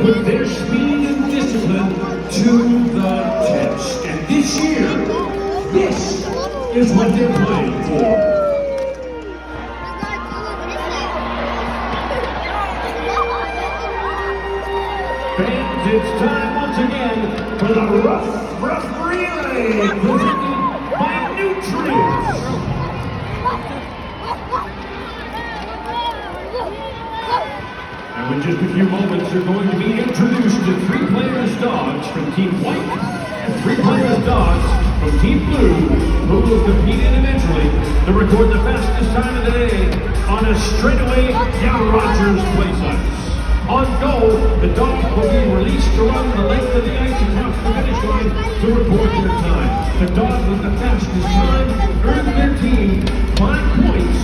put their speed and discipline to the test. And this year, this is what they're playing for. Fans, it's time once again for the rough relay presented by Nutrients. And in just a few moments, they're going to be introduced to 3 players dogs from Team White and 3 players dogs from Team Blue, who will compete individually to record the fastest time of the day on a straightaway down Rogers place ice. On goal, the dogs will be released to run the length of the ice across the finish line to record their time. The dogs with the fastest time earn their team 5 points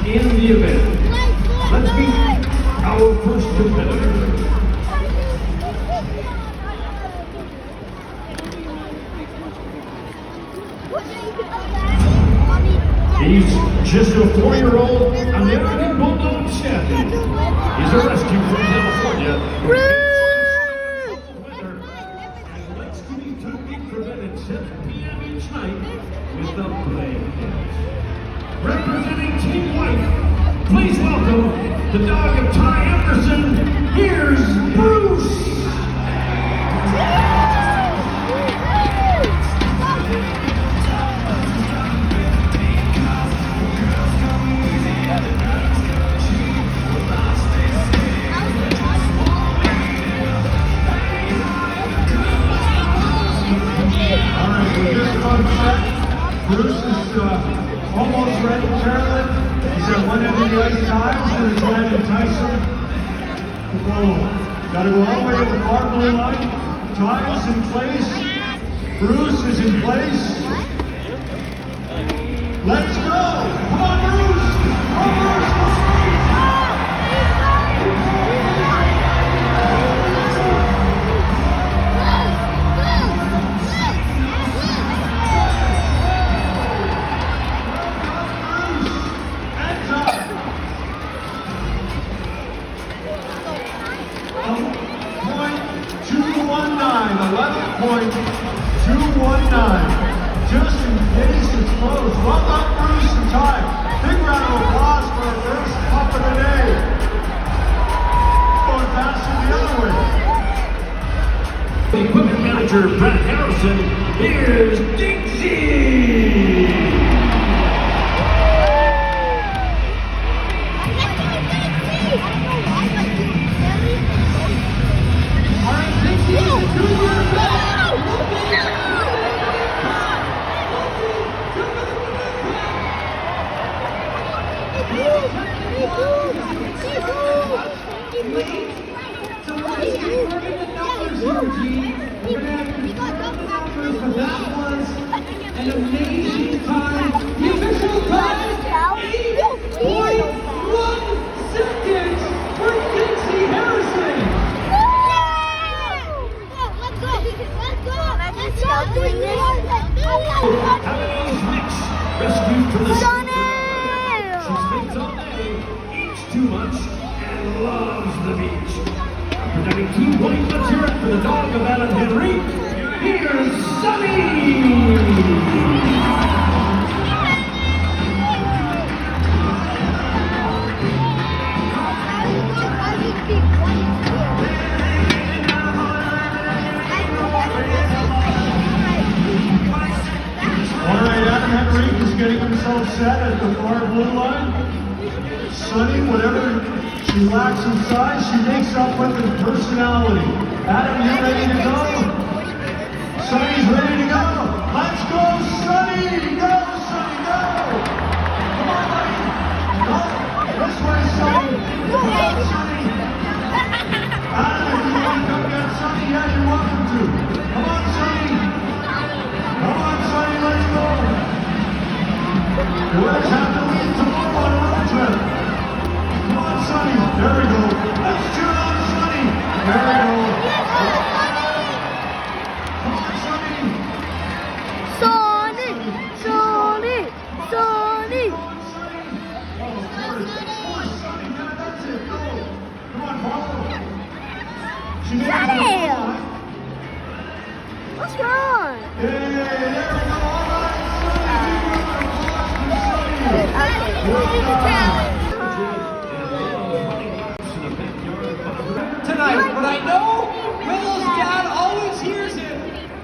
in the event. Let's meet our first competitor. He's just a 4-year-old American Bulldog Staffy. He's a rescue from California. And likes to be totally prevented 7 p.m. each night with the playing kids. Representing Team White, please welcome the dog of Ty Anderson. Here's Bruce. Bruce is almost ready, Carolyn. He's at 188 times, and he's trying to entice him to go. Got to go all the way to the far blue line. Ty is in place. Bruce is in place. Let's go! Come on, Bruce! Come on, Bruce! Just in case it's close. Well done, Bruce and Ty. Big round of applause for our first cup of the day. Going faster the other way. The equipment manager, Brett Harrison, here's Dixie. All right, Dixie, do your best. That was an amazing time. The official time, 8.1 seconds for Dixie Harrison. Let's go! Havanese Mix, rescued from the Sonny! She spends all day, eats too much, and loves the beach. Presenting Team White, let's hear it for the dog of Adam Henry. Here's Sonny! Henrique is getting himself set at the far blue line. Sonny, whatever she lacks in size, she makes up with her personality. Adam, you ready to go? Sonny's ready to go. Let's go, Sonny! Go, Sonny, go! Come on, buddy. Go. This way, Sonny. Come on, Sonny. Adam, if you want to come get Sonny, yeah, you're welcome to. Come on, Sonny. Come on, Sonny, let's go. Where's happening tomorrow on a road trip? Come on, Sonny. There we go. Let's cheer on Sonny. There we go. Come on, Sonny. Sonny! Sonny! Sonny! Oh, forward, Sonny. Yeah, that's it. Go. Come on, follow. She made it to the Sonny! goal line. What's wrong? Hey, there we go. All right, Sonny. Tonight, but I know Willow's dad always hears it.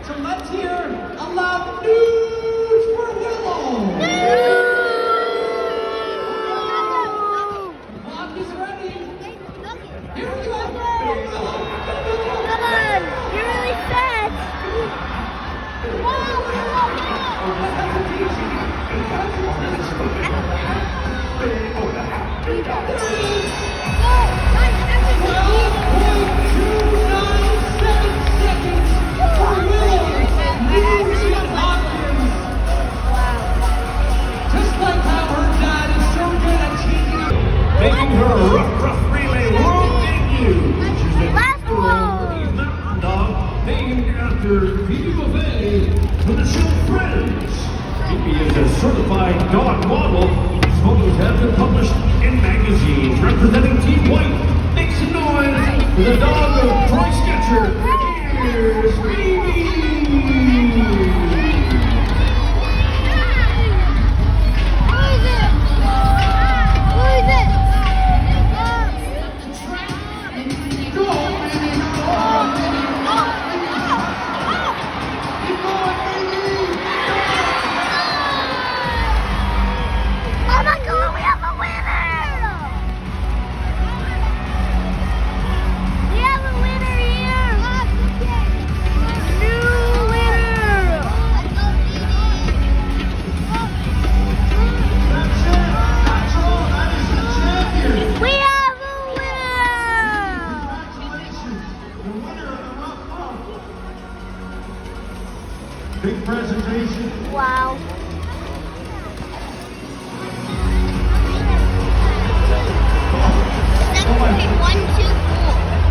So let's hear a loud news for Willow. The clock is ready. Here we go. Come on, you're really fast. Making her rough relay world debut. She's the Last one. mountain dog named after Phoebe Buffet for the show Friends. Phoebe is a certified dog model. These photos have been published in magazines. Representing Team White, make some noise for the dog of Troy Sketcher. Here's Phoebe. Oh my God, we have a winner! We have a winner here! New winner! That's it. That's all. That is the champion. We have a winner! Congratulations. The winner of the Rough Pup. Big presentation. Wow. Oh my. 1,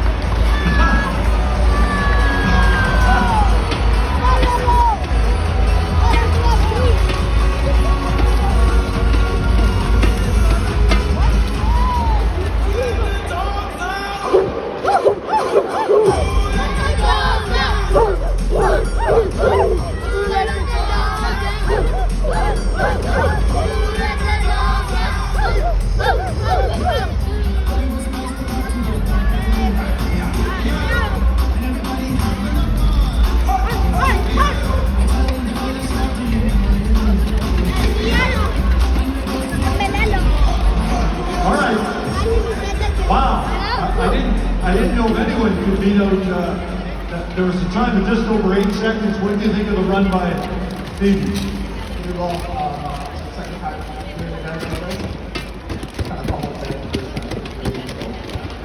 All right. Wow. I didn't know if anyone could beat out, there was a time of just over 8 seconds. What did you think of the run by Phoebe?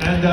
And